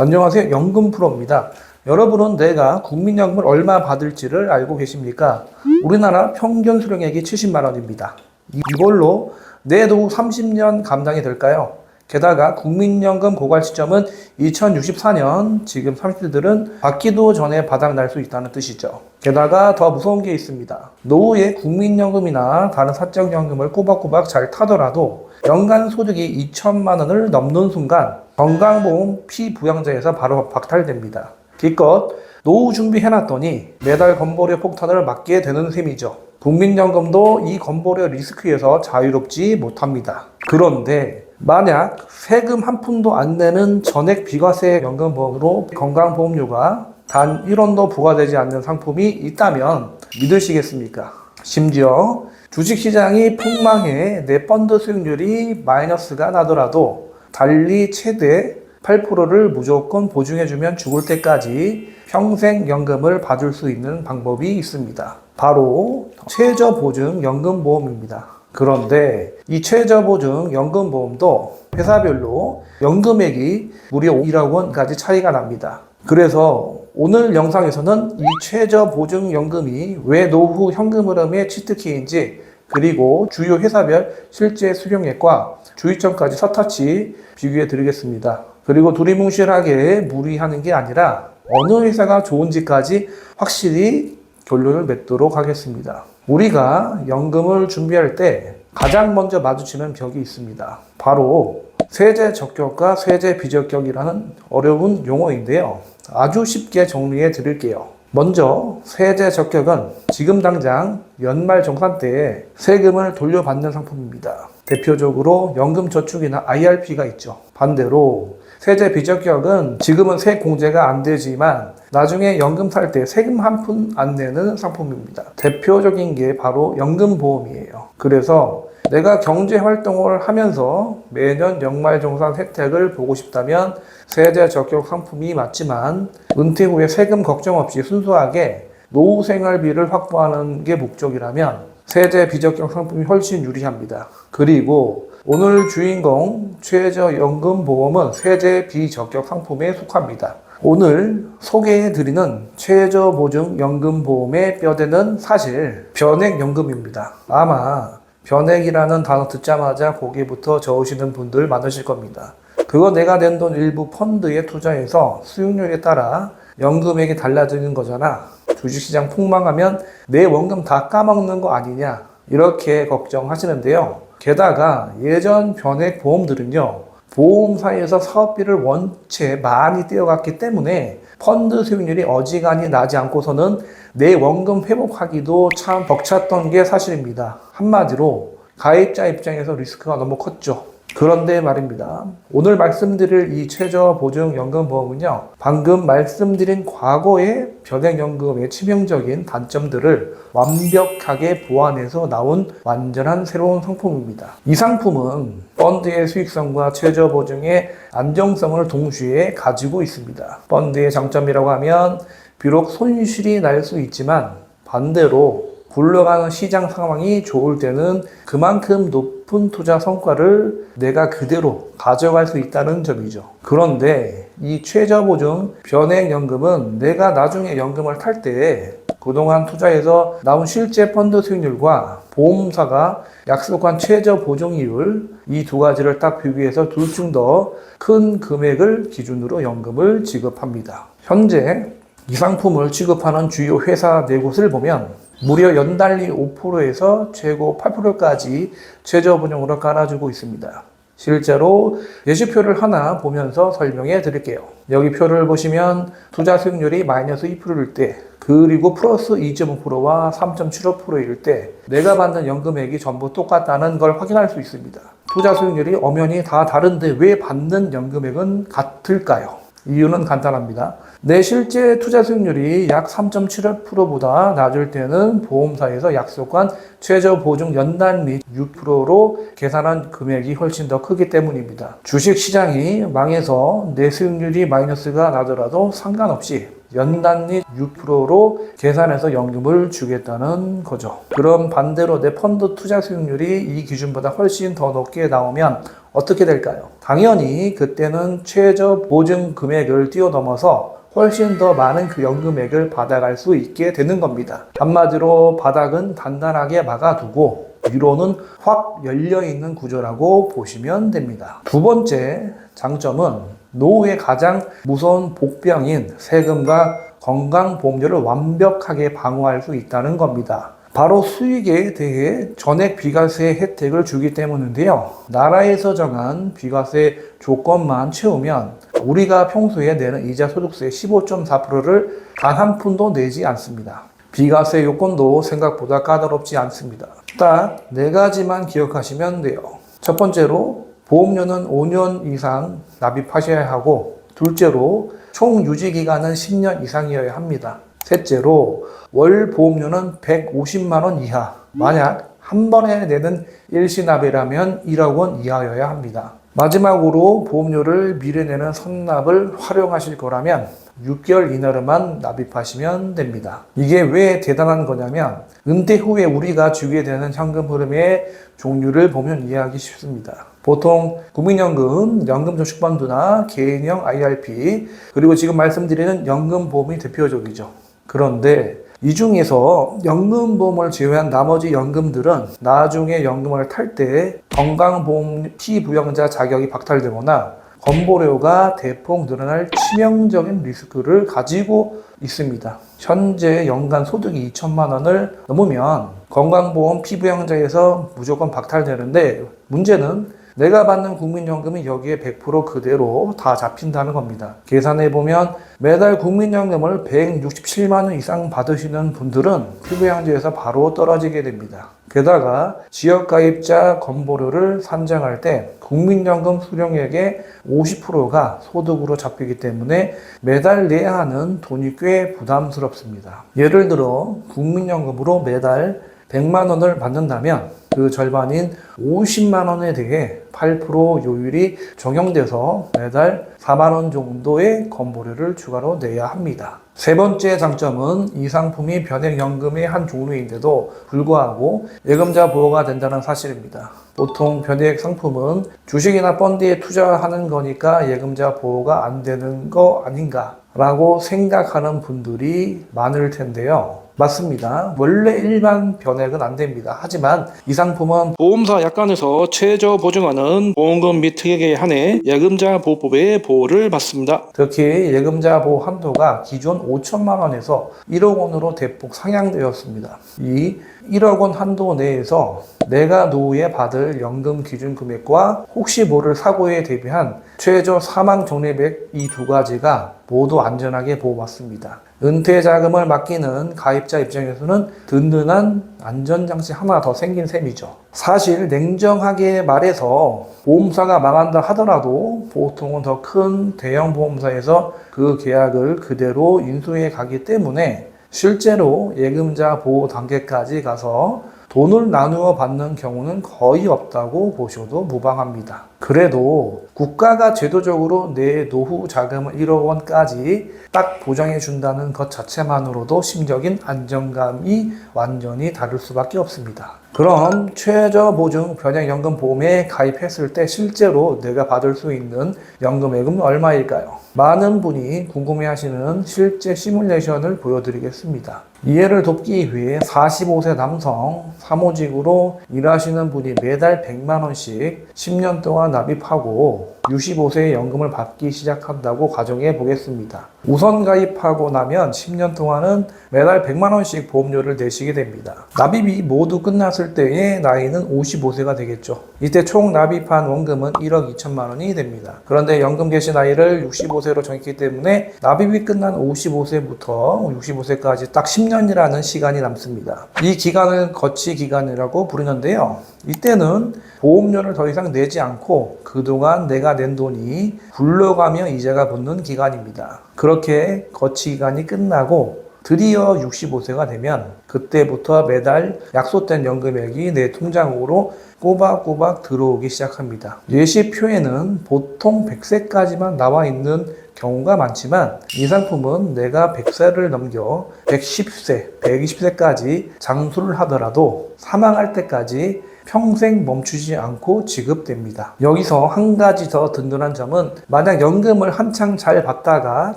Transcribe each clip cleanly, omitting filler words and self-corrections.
안녕하세요. 연금 프로입니다. 여러분은 내가 국민연금을 얼마 받을지를 알고 계십니까? 우리나라 평균 수령액이 70만 원입니다. 이걸로 내 노후 30년 감당이 될까요? 게다가 국민연금 고갈 시점은 2064년, 지금 30대들은 받기도 전에 바닥날 수 있다는 뜻이죠. 게다가 더 무서운 게 있습니다. 노후에 국민연금이나 다른 사적연금을 꼬박꼬박 잘 타더라도 연간 소득이 2천만 원을 넘는 순간 건강보험 피부양자에서 바로 박탈됩니다. 기껏 노후 준비해놨더니 매달 건보료 폭탄을 맞게 되는 셈이죠. 국민연금도 이 건보료 리스크에서 자유롭지 못합니다. 그런데 만약 세금 한 푼도 안 내는 전액 비과세 연금보험으로 건강보험료가 단 1원도 부과되지 않는 상품이 있다면 믿으시겠습니까? 심지어 주식시장이 폭망해 내 펀드 수익률이 마이너스가 나더라도 달리 최대 8%를 무조건 보증해주면 죽을 때까지 평생연금을 받을 수 있는 방법이 있습니다. 바로 최저보증연금보험입니다. 그런데 이 최저보증연금보험도 회사별로 연금액이 무려 1억 원까지 차이가 납니다. 그래서 오늘 영상에서는 이 최저보증연금이 왜 노후 현금 흐름의 치트키인지, 그리고 주요 회사별 실제 수령액과 주의점까지 샅샅이 비교해 드리겠습니다. 그리고 두리뭉실하게 무리하는 게 아니라 어느 회사가 좋은지까지 확실히 결론을 맺도록 하겠습니다. 우리가 연금을 준비할 때 가장 먼저 마주치는 벽이 있습니다. 바로 세제 적격과 세제 비적격이라는 어려운 용어인데요. 아주 쉽게 정리해 드릴게요. 먼저 세제 적격은 지금 당장 연말정산 때에 세금을 돌려받는 상품입니다. 대표적으로 연금저축이나 IRP가 있죠. 반대로 세제 비적격은 지금은 세공제가 안 되지만 나중에 연금 살 때 세금 한 푼 안 내는 상품입니다. 대표적인 게 바로 연금보험이에요. 그래서 내가 경제활동을 하면서 매년 연말정산 혜택을 보고 싶다면 세제 적격 상품이 맞지만, 은퇴 후에 세금 걱정 없이 순수하게 노후 생활비를 확보하는 게 목적이라면 세제 비적격 상품이 훨씬 유리합니다. 그리고 오늘 주인공 최저연금보험은 세제 비적격 상품에 속합니다. 오늘 소개해드리는 최저보증연금보험의 뼈대는 사실 변액연금입니다. 아마 변액이라는 단어 듣자마자 고개부터 저으시는 분들 많으실 겁니다. 그거 내가 낸 돈 일부 펀드에 투자해서 수익률에 따라 연금액이 달라지는 거잖아. 주식시장 폭망하면 내 원금 다 까먹는 거 아니냐, 이렇게 걱정하시는데요. 게다가 예전 변액 보험들은요, 보험사에서 사업비를 원체 많이 떼어갔기 때문에 펀드 수익률이 어지간히 나지 않고서는 내 원금 회복하기도 참 벅찼던 게 사실입니다. 한마디로 가입자 입장에서 리스크가 너무 컸죠. 그런데 말입니다. 오늘 말씀드릴 이 최저보증연금보험은요, 방금 말씀드린 과거의 변액연금의 치명적인 단점들을 완벽하게 보완해서 나온 완전한 새로운 상품입니다. 이 상품은 펀드의 수익성과 최저보증의 안정성을 동시에 가지고 있습니다. 펀드의 장점이라고 하면 비록 손실이 날 수 있지만 반대로 굴러가는 시장 상황이 좋을 때는 그만큼 높은 투자 성과를 내가 그대로 가져갈 수 있다는 점이죠. 그런데 이 최저보증 변액연금은 내가 나중에 연금을 탈 때 그동안 투자해서 나온 실제 펀드 수익률과 보험사가 약속한 최저보증이율, 이 두 가지를 딱 비교해서 둘 중 더 큰 금액을 기준으로 연금을 지급합니다. 현재 이 상품을 취급하는 주요 회사 4곳을 보면 무려 연달리 5%에서 최고 8%까지 최저보증으로 깔아주고 있습니다. 실제로 예시표를 하나 보면서 설명해 드릴게요. 여기 표를 보시면 투자 수익률이 마이너스 2%일 때, 그리고 플러스 2.5%와 3.75%일 때 내가 받는 연금액이 전부 똑같다는 걸 확인할 수 있습니다. 투자 수익률이 엄연히 다 다른데 왜 받는 연금액은 같을까요? 이유는 간단합니다. 내 실제 투자 수익률이 약 3.75%보다 낮을 때는 보험사에서 약속한 최저보증 연단리 6%로 계산한 금액이 훨씬 더 크기 때문입니다. 주식시장이 망해서 내 수익률이 마이너스가 나더라도 상관없이 연단리 6%로 계산해서 연금을 주겠다는 거죠. 그럼 반대로 내 펀드 투자 수익률이 이 기준보다 훨씬 더 높게 나오면 어떻게 될까요? 당연히 그때는 최저 보증 금액을 뛰어넘어서 훨씬 더 많은 그 연금액을 받아갈 수 있게 되는 겁니다. 한마디로 바닥은 단단하게 막아두고 위로는 확 열려있는 구조라고 보시면 됩니다. 두 번째 장점은 노후의 가장 무서운 복병인 세금과 건강보험료를 완벽하게 방어할 수 있다는 겁니다. 바로 수익에 대해 전액 비과세 혜택을 주기 때문인데요. 나라에서 정한 비과세 조건만 채우면 우리가 평소에 내는 이자 소득세 15.4%를 단 한 푼도 내지 않습니다. 비과세 요건도 생각보다 까다롭지 않습니다. 딱 네 가지만 기억하시면 돼요. 첫 번째로 보험료는 5년 이상 납입하셔야 하고, 둘째로 총 유지기간은 10년 이상이어야 합니다. 셋째로 월 보험료는 150만 원 이하, 만약 한 번에 내는 일시납이라면 1억 원 이하여야 합니다. 마지막으로 보험료를 미리 내는 선납을 활용하실 거라면 6개월 이내로만 납입하시면 됩니다. 이게 왜 대단한 거냐면 은퇴 후에 우리가 주게 되는 현금 흐름의 종류를 보면 이해하기 쉽습니다. 보통 국민연금, 연금저축펀드나 개인형 IRP, 그리고 지금 말씀드리는 연금보험이 대표적이죠. 그런데 이 중에서 연금보험을 제외한 나머지 연금들은 나중에 연금을 탈 때 건강보험 피부양자 자격이 박탈되거나 건보료가 대폭 늘어날 치명적인 리스크를 가지고 있습니다. 현재 연간 소득이 2천만 원을 넘으면 건강보험 피부양자에서 무조건 박탈되는데, 문제는 내가 받는 국민연금이 여기에 100% 그대로 다 잡힌다는 겁니다. 계산해보면 매달 국민연금을 167만 원 이상 받으시는 분들은 피부양자에서 바로 떨어지게 됩니다. 게다가 지역가입자 건보료를 산정할 때 국민연금 수령액의 50%가 소득으로 잡히기 때문에 매달 내야 하는 돈이 꽤 부담스럽습니다. 예를 들어 국민연금으로 매달 100만 원을 받는다면 그 절반인 50만 원에 대해 8% 요율이 적용돼서 매달 4만 원 정도의 건보료를 추가로 내야 합니다. 세 번째 장점은 이 상품이 변액연금의 한 종류인데도 불구하고 예금자 보호가 된다는 사실입니다. 보통 변액 상품은 주식이나 펀드에 투자하는 거니까 예금자 보호가 안 되는 거 아닌가 라고 생각하는 분들이 많을 텐데요. 맞습니다. 원래 일반 변액은 안 됩니다. 하지만 이 상품은 보험사 약관에서 최저 보증하는 보험금 및 특약에 한해 예금자 보호법의 보호를 받습니다. 특히 예금자 보호 한도가 기존 5천만 원에서 1억 원으로 대폭 상향되었습니다. 이 1억 원 한도 내에서 내가 노후에 받을 연금 기준 금액과 혹시 모를 사고에 대비한 최저 사망 적립액 이 두 가지가 모두 안전하게 보호받습니다. 은퇴 자금을 맡기는 가입자 입장에서는 든든한 안전장치 하나 더 생긴 셈이죠. 사실 냉정하게 말해서 보험사가 망한다 하더라도 보통은 더 큰 대형 보험사에서 그 계약을 그대로 인수해 가기 때문에 실제로 예금자 보호 단계까지 가서 돈을 나누어 받는 경우는 거의 없다고 보셔도 무방합니다. 그래도 국가가 제도적으로 내 노후 자금을 1억 원까지 딱 보장해 준다는 것 자체만으로도 심적인 안정감이 완전히 다를 수밖에 없습니다. 그럼 최저 보증 변액연금 보험에 가입했을 때 실제로 내가 받을 수 있는 연금액은 얼마일까요? 많은 분이 궁금해하시는 실제 시뮬레이션을 보여드리겠습니다. 이해를 돕기 위해 45세 남성 사무직으로 일하시는 분이 매달 100만 원씩 10년 동안 납입하고 65세에 연금을 받기 시작한다고 가정해 보겠습니다. 우선 가입하고 나면 10년 동안은 매달 100만 원씩 보험료를 내시게 됩니다. 납입이 모두 끝났을 때의 나이는 55세가 되겠죠. 이때 총 납입한 원금은 1억 2천만 원이 됩니다. 그런데 연금 개시 나이를 65세로 정했기 때문에 납입이 끝난 55세부터 65세까지 딱 10년이라는 시간이 남습니다. 이 기간을 거치 기간이라고 부르는데요. 이때는 보험료를 더 이상 내지 않고 그동안 내가 낸 돈이 굴러가며 이자가 붙는 기간입니다. 그렇게 거치 기간이 끝나고 드디어 65세가 되면 그때부터 매달 약속된 연금액이 내 통장으로 꼬박꼬박 들어오기 시작합니다. 예시표에는 보통 100세까지만 나와 있는 경우가 많지만 이 상품은 내가 100세를 넘겨 110세, 120세까지 장수를 하더라도 사망할 때까지 평생 멈추지 않고 지급됩니다. 여기서 한 가지 더 든든한 점은 만약 연금을 한창 잘 받다가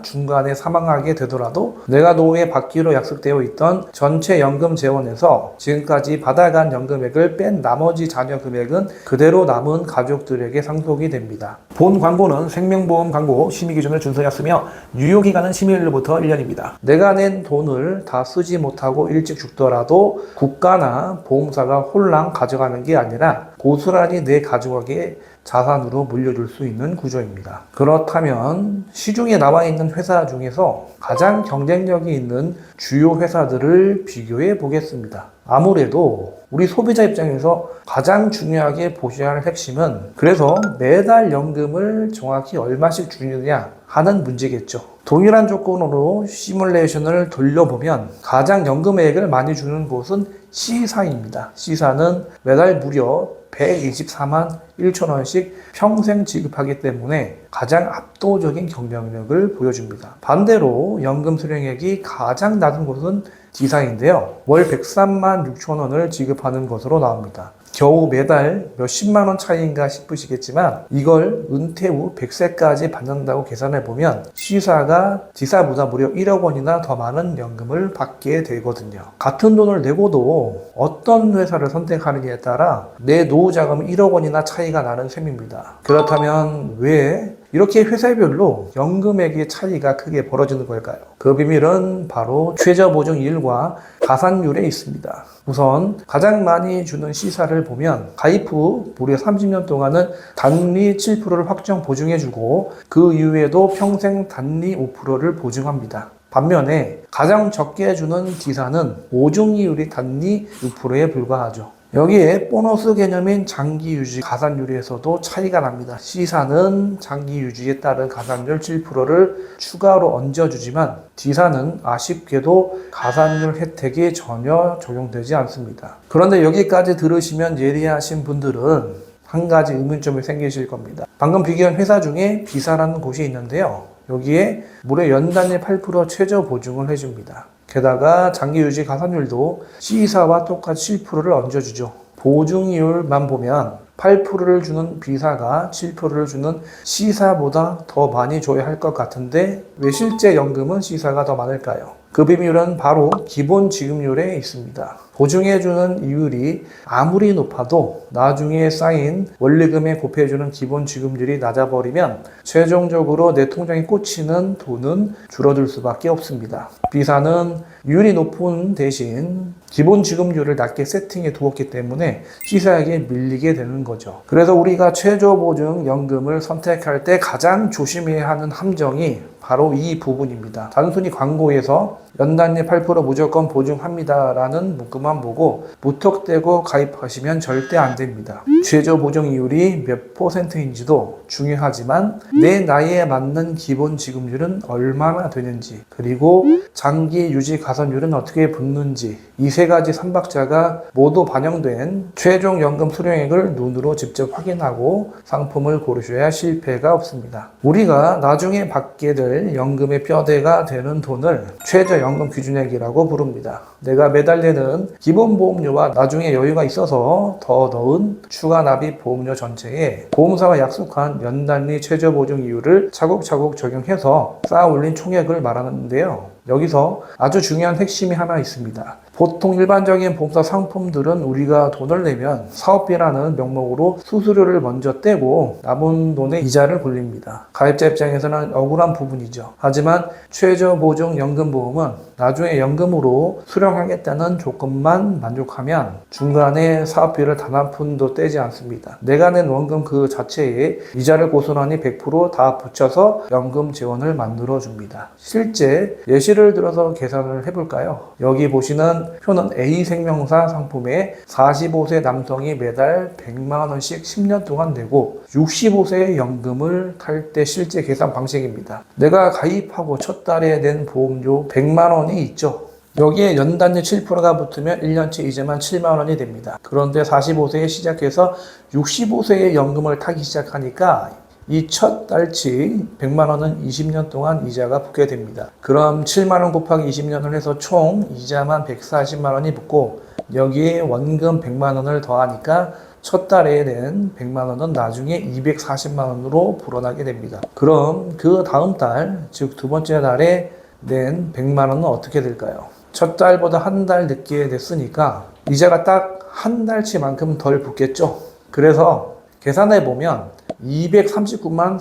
중간에 사망하게 되더라도 내가 노후에 받기로 약속되어 있던 전체 연금 재원에서 지금까지 받아간 연금액을 뺀 나머지 잔여 금액은 그대로 남은 가족들에게 상속이 됩니다. 본 광고는 생명보험 광고 심의 기준을 준수하였으며 유효기간은 심의일로부터 1년입니다. 내가 낸 돈을 다 쓰지 못하고 일찍 죽더라도 국가나 보험사가 홀랑 가져가는 게 아니라 고스란히 내 가족에게 자산으로 물려줄 수 있는 구조입니다. 그렇다면 시중에 나와 있는 회사 중에서 가장 경쟁력이 있는 주요 회사들을 비교해 보겠습니다. 아무래도 우리 소비자 입장에서 가장 중요하게 보셔야 할 핵심은 그래서 매달 연금을 정확히 얼마씩 주느냐 하는 문제겠죠. 동일한 조건으로 시뮬레이션을 돌려보면 가장 연금액을 많이 주는 곳은 C사입니다. C사는 매달 무려 124만 1천 원씩 평생 지급하기 때문에 가장 압도적인 경쟁력을 보여줍니다. 반대로 연금 수령액이 가장 낮은 곳은 D사인데요. 월 103만 6천 원을 지급하는 것으로 나옵니다. 겨우 매달 몇십만 원 차이인가 싶으시겠지만 이걸 은퇴 후 100세까지 받는다고 계산해보면 C사가 D사보다 무려 1억 원이나 더 많은 연금을 받게 되거든요. 같은 돈을 내고도 어떤 회사를 선택하느냐에 따라 내 노후 자금은 1억 원이나 차이가 나는 셈입니다. 그렇다면 왜 이렇게 회사별로 연금액의 차이가 크게 벌어지는 걸까요? 그 비밀은 바로 최저보증이율과 가산율에 있습니다. 우선 가장 많이 주는 C사를 보면 가입 후 무려 30년 동안은 단리 7%를 확정 보증해주고 그 이후에도 평생 단리 5%를 보증합니다. 반면에 가장 적게 주는 D사는 보증이율이 단리 6%에 불과하죠. 여기에 보너스 개념인 장기유지 가산율에서도 차이가 납니다. C사는 장기유지에 따른 가산율 7%를 추가로 얹어주지만 D사는 아쉽게도 가산율 혜택이 전혀 적용되지 않습니다. 그런데 여기까지 들으시면 예리하신 분들은 한 가지 의문점이 생기실 겁니다. 방금 비교한 회사 중에 B사라는 곳이 있는데요. 여기에 무려 연단위 8% 최저 보증을 해줍니다. 게다가 장기유지 가산율도 C사와 똑같이 7%를 얹어주죠. 보증이율만 보면 8%를 주는 B사가 7%를 주는 C사보다 더 많이 줘야 할 것 같은데 왜 실제 연금은 C사가 더 많을까요? 그 비밀은 바로 기본 지급률에 있습니다. 보증해주는 이율이 아무리 높아도 나중에 쌓인 원리금에 곱해주는 기본 지급률이 낮아버리면 최종적으로 내 통장에 꽂히는 돈은 줄어들 수밖에 없습니다. B사는 이율이 높은 대신 기본 지급률을 낮게 세팅해 두었기 때문에 C사에게 밀리게 되는 거죠. 그래서 우리가 최저보증 연금을 선택할 때 가장 조심해야 하는 함정이 바로 이 부분입니다. 단순히 광고에서 연단위 8% 무조건 보증합니다라는 문구만 보고 무턱대고 가입하시면 절대 안 됩니다. 최저 보증 이율이 몇 %인지도 중요하지만 내 나이에 맞는 기본 지급률은 얼마나 되는지 그리고 장기 유지 가산율은 어떻게 붙는지 이 세 가지 3박자가 모두 반영된 최종 연금 수령액을 눈으로 직접 확인하고 상품을 고르셔야 실패가 없습니다. 우리가 나중에 받게 될 연금의 뼈대가 되는 돈을 최저연금 기준액이라고 부릅니다. 내가 매달 내는 기본보험료와 나중에 여유가 있어서 더 넣은 추가 납입 보험료 전체에 보험사가 약속한 연단위 최저보증 이율을 차곡차곡 적용해서 쌓아 올린 총액을 말하는데요. 여기서 아주 중요한 핵심이 하나 있습니다. 보통 일반적인 보험사 상품들은 우리가 돈을 내면 사업비라는 명목으로 수수료를 먼저 떼고 남은 돈의 이자를 굴립니다. 가입자 입장에서는 억울한 부분이죠. 하지만 최저보증연금보험은 나중에 연금으로 수령하겠다는 조건만 만족하면 중간에 사업비를 단 한 푼도 떼지 않습니다. 내가 낸 원금 그 자체에 이자를 고스란히 100% 붙여서 연금 재원을 만들어 줍니다. 실제 예시를 들어서 계산을 해볼까요? 여기 보시는 표는 A생명사 상품에 45세 남성이 매달 100만 원씩 10년 동안 내고 65세의 연금을 탈 때 실제 계산 방식입니다. 내가 가입하고 첫 달에 낸 보험료 100만 원이 있죠. 여기에 연단위 7%가 붙으면 1년치 이자만 7만 원이 됩니다. 그런데 45세에 시작해서 65세의 연금을 타기 시작하니까 이 첫 달치 100만 원은 20년 동안 이자가 붙게 됩니다. 그럼 7만 원 곱하기 20년을 해서 총 이자만 140만 원이 붙고 여기에 원금 100만 원을 더하니까 첫 달에 낸 100만 원은 나중에 240만 원으로 불어나게 됩니다. 그럼 그 다음 달, 즉 두 번째 달에 낸 100만 원은 어떻게 될까요? 첫 달보다 한 달 늦게 냈으니까 이자가 딱 한 달치만큼 덜 붙겠죠. 그래서 계산해 보면 239만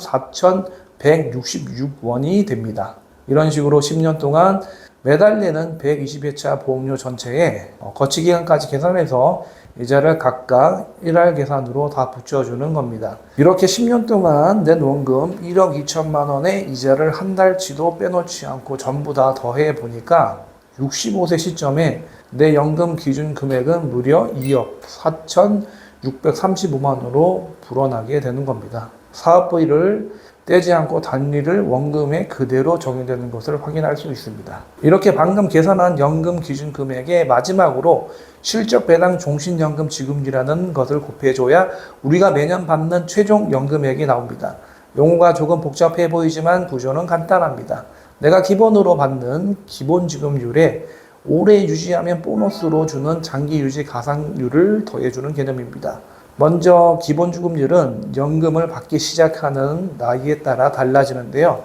4,166원이 됩니다. 이런 식으로 10년 동안 매달 내는 120회차 보험료 전체에 거치기간까지 계산해서 이자를 각각 1할 계산으로 다 붙여주는 겁니다. 이렇게 10년 동안 낸 원금 1억 2천만 원의 이자를 한 달치도 빼놓지 않고 전부 다 더해 보니까 65세 시점에 내 연금 기준 금액은 무려 2억 4,635만 원으로 불어나게 되는 겁니다. 사업비를 떼지 않고 단위를 원금에 그대로 적용되는 것을 확인할 수 있습니다. 이렇게 방금 계산한 연금 기준 금액의 마지막으로 실적 배당 종신연금 지급률이라는 것을 곱해줘야 우리가 매년 받는 최종 연금액이 나옵니다. 용어가 조금 복잡해 보이지만 구조는 간단합니다. 내가 기본으로 받는 기본 지급률에 오래 유지하면 보너스로 주는 장기 유지 가상률을 더해주는 개념입니다. 먼저 기본 지급률은 연금을 받기 시작하는 나이에 따라 달라지는데요.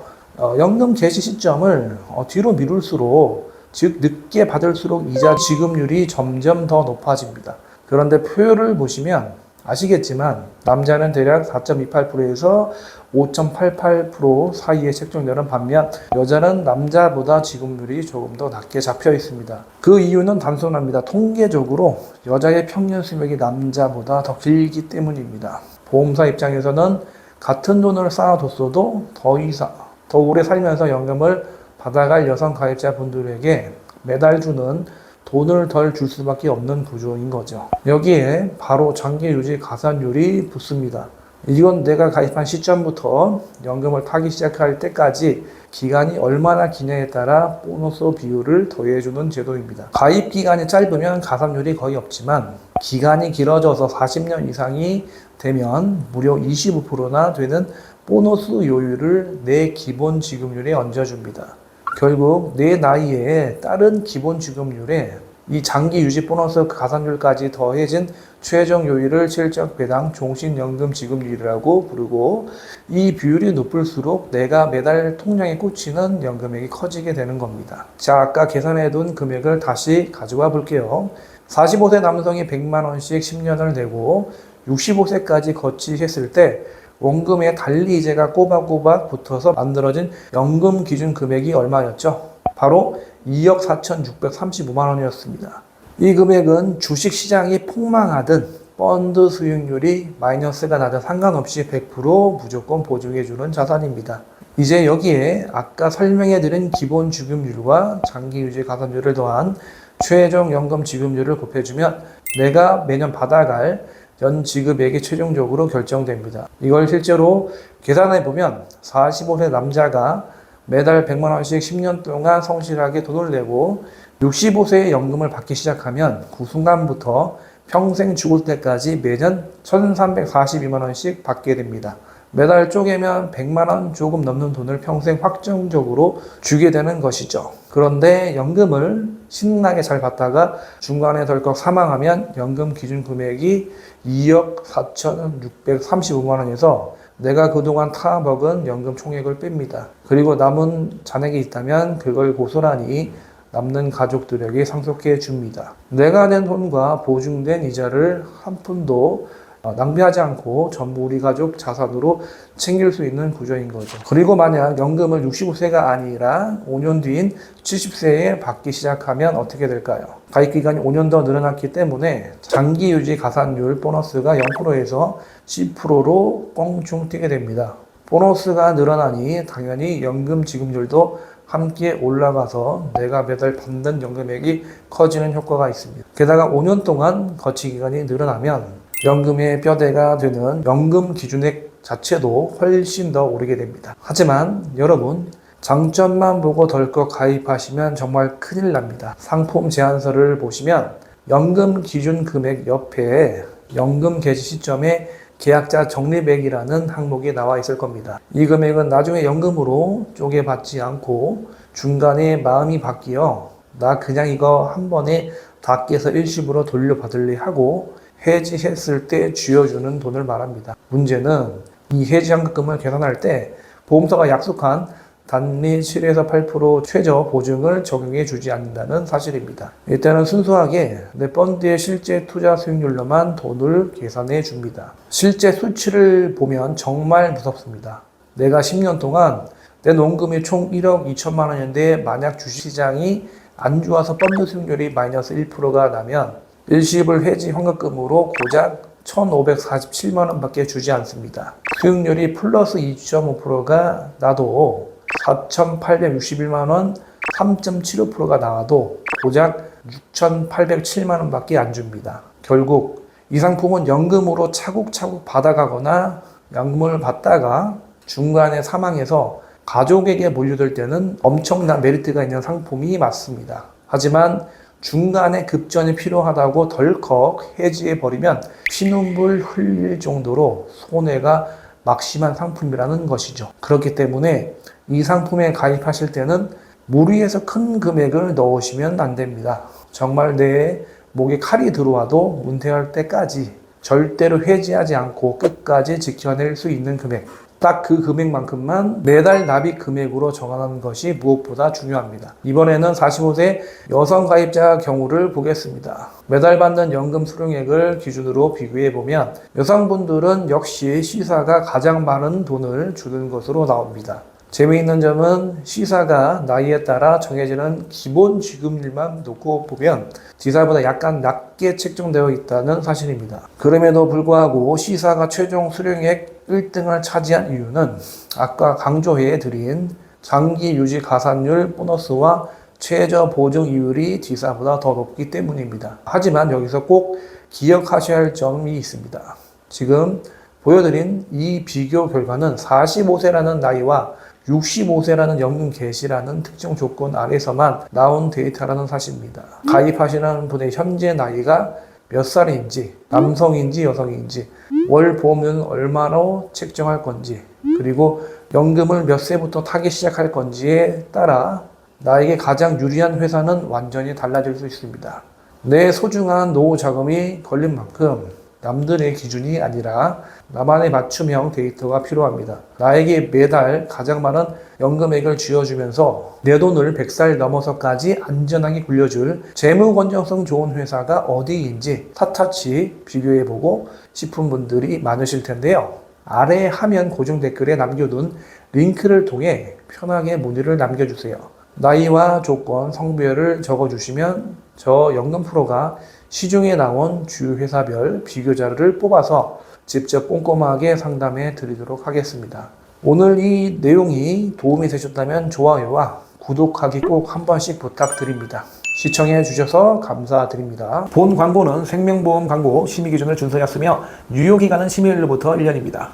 연금 개시 시점을 뒤로 미룰수록, 즉 늦게 받을수록 이자 지급률이 점점 더 높아집니다. 그런데 표를 보시면 아시겠지만 남자는 대략 4.28%에서 5.88% 사이에 책정되는 반면 여자는 남자보다 지급률이 조금 더 낮게 잡혀 있습니다. 그 이유는 단순합니다. 통계적으로 여자의 평균 수명이 남자보다 더 길기 때문입니다. 보험사 입장에서는 같은 돈을 쌓아뒀어도 더 오래 살면서 연금을 받아갈 여성 가입자분들에게 매달 주는 돈을 덜 줄 수밖에 없는 구조인 거죠. 여기에 바로 장기 유지 가산율이 붙습니다. 이건 내가 가입한 시점부터 연금을 타기 시작할 때까지 기간이 얼마나 기냐에 따라 보너스 비율을 더해주는 제도입니다. 가입 기간이 짧으면 가산율이 거의 없지만 기간이 길어져서 40년 이상이 되면 무려 25%나 되는 보너스 요율을 내 기본 지급률에 얹어줍니다. 결국 내 나이에 따른 기본 지급률에 이 장기 유지 보너스 가산율까지 더해진 최종 요율을 실적 배당 종신연금 지급률이라고 부르고, 이 비율이 높을수록 내가 매달 통장에 꽂히는 연금액이 커지게 되는 겁니다. 자, 아까 계산해둔 금액을 다시 가져와 볼게요. 45세 남성이 100만 원씩 10년을 내고 65세까지 거치했을 때 원금에 달리 이자가 꼬박꼬박 붙어서 만들어진 연금 기준 금액이 얼마였죠? 바로 2억 4,635만 원이었습니다. 이 금액은 주식시장이 폭망하든 펀드 수익률이 마이너스가 나든 상관없이 100% 무조건 보증해주는 자산입니다. 이제 여기에 아까 설명해드린 기본 지급률과 장기유지 가산율을 더한 최종 연금 지급률을 곱해주면 내가 매년 받아갈 연 지급액이 최종적으로 결정됩니다. 이걸 실제로 계산해보면 45세 남자가 매달 100만 원씩 10년 동안 성실하게 돈을 내고 65세에 연금을 받기 시작하면 그 순간부터 평생 죽을 때까지 매년 1,342만 원씩 받게 됩니다. 매달 쪼개면 100만 원 조금 넘는 돈을 평생 확정적으로 주게 되는 것이죠. 그런데 연금을 신나게 잘 받다가 중간에 덜컥 사망하면 연금 기준 금액이 2억 4,635만 원에서 내가 그동안 타먹은 연금 총액을 뺍니다. 그리고 남은 잔액이 있다면 그걸 고스란히 남는 가족들에게 상속해 줍니다. 내가 낸 돈과 보증된 이자를 한 푼도 낭비하지 않고 전부 우리 가족 자산으로 챙길 수 있는 구조인 거죠. 그리고 만약 연금을 65세가 아니라 5년 뒤인 70세에 받기 시작하면 어떻게 될까요? 가입 기간이 5년 더 늘어났기 때문에 장기 유지 가산율 보너스가 0%에서 10%로 껑충 뛰게 됩니다. 보너스가 늘어나니 당연히 연금 지급률도 함께 올라가서 내가 매달 받는 연금액이 커지는 효과가 있습니다. 게다가 5년 동안 거치 기간이 늘어나면 연금의 뼈대가 되는 연금 기준액 자체도 훨씬 더 오르게 됩니다. 하지만 여러분, 장점만 보고 덜컥 가입하시면 정말 큰일 납니다. 상품 제안서를 보시면 연금 기준 금액 옆에 연금 개시 시점에 계약자 적립액이라는 항목이 나와 있을 겁니다. 이 금액은 나중에 연금으로 쪼개받지 않고 중간에 마음이 바뀌어 나 그냥 이거 한 번에 다 깨서 일시불로 돌려받을래 하고 해지했을 때 쥐어주는 돈을 말합니다. 문제는 이 해지 환급금을 계산할 때 보험사가 약속한 단리 7에서 8% 최저 보증을 적용해 주지 않는다는 사실입니다. 일단은 순수하게 내 펀드의 실제 투자 수익률로만 돈을 계산해 줍니다. 실제 수치를 보면 정말 무섭습니다. 내가 10년 동안 내 농금이 총 1억 2천만 원인데 만약 주식시장이 안 좋아서 펀드 수익률이 마이너스 1%가 나면 일시불 해지 환급금으로 고작 1,547만 원밖에 주지 않습니다. 수익률이 플러스 2.5%가 나도 4,861만 원 3.75%가 나와도 고작 6,807만 원밖에 안 줍니다. 결국 이 상품은 연금으로 차곡차곡 받아가거나 약물을 받다가 중간에 사망해서 가족에게 물려줄 때는 엄청난 메리트가 있는 상품이 맞습니다. 하지만 중간에 급전이 필요하다고 덜컥 해지해버리면 피눈물 흘릴 정도로 손해가 막심한 상품이라는 것이죠. 그렇기 때문에 이 상품에 가입하실 때는 무리해서 큰 금액을 넣으시면 안 됩니다. 정말 내 목에 칼이 들어와도 은퇴할 때까지 절대로 해지하지 않고 끝까지 지켜낼 수 있는 금액, 딱 그 금액만큼만 매달 납입 금액으로 정하는 것이 무엇보다 중요합니다. 이번에는 45세 여성 가입자 경우를 보겠습니다. 매달 받는 연금 수령액을 기준으로 비교해보면 여성분들은 역시 시사가 가장 많은 돈을 주는 것으로 나옵니다. 재미있는 점은 시사가 나이에 따라 정해지는 기본 지급률만 놓고 보면 지사보다 약간 낮게 책정되어 있다는 사실입니다. 그럼에도 불구하고 시사가 최종 수령액 1등을 차지한 이유는 아까 강조해 드린 장기 유지 가산율 보너스와 최저 보증 이율이 지사보다 더 높기 때문입니다. 하지만 여기서 꼭 기억하셔야 할 점이 있습니다. 지금 보여드린 이 비교 결과는 45세라는 나이와 65세라는 연금 개시라는 특정 조건 아래서만 나온 데이터라는 사실입니다. 가입하시는 분의 현재 나이가 몇 살인지, 남성인지 여성인지, 월 보험료는 얼마로 책정할 건지, 그리고 연금을 몇 세부터 타기 시작할 건지에 따라 나에게 가장 유리한 회사는 완전히 달라질 수 있습니다. 내 소중한 노후 자금이 걸린 만큼 남들의 기준이 아니라 나만의 맞춤형 데이터가 필요합니다. 나에게 매달 가장 많은 연금액을 쥐어주면서 내 돈을 100살 넘어서까지 안전하게 굴려줄 재무 건전성 좋은 회사가 어디인지 샅샅이 비교해보고 싶은 분들이 많으실 텐데요. 아래 화면 고정 댓글에 남겨둔 링크를 통해 편하게 문의를 남겨주세요. 나이와 조건, 성별을 적어주시면 저 연금 프로가 시중에 나온 주요 회사별 비교 자료를 뽑아서 직접 꼼꼼하게 상담해 드리도록 하겠습니다. 오늘 이 내용이 도움이 되셨다면 좋아요와 구독하기 꼭 한 번씩 부탁드립니다. 시청해 주셔서 감사드립니다. 본 광고는 생명보험 광고 심의 기준을 준수하였으며 유효기간은 심의일로부터 1년입니다.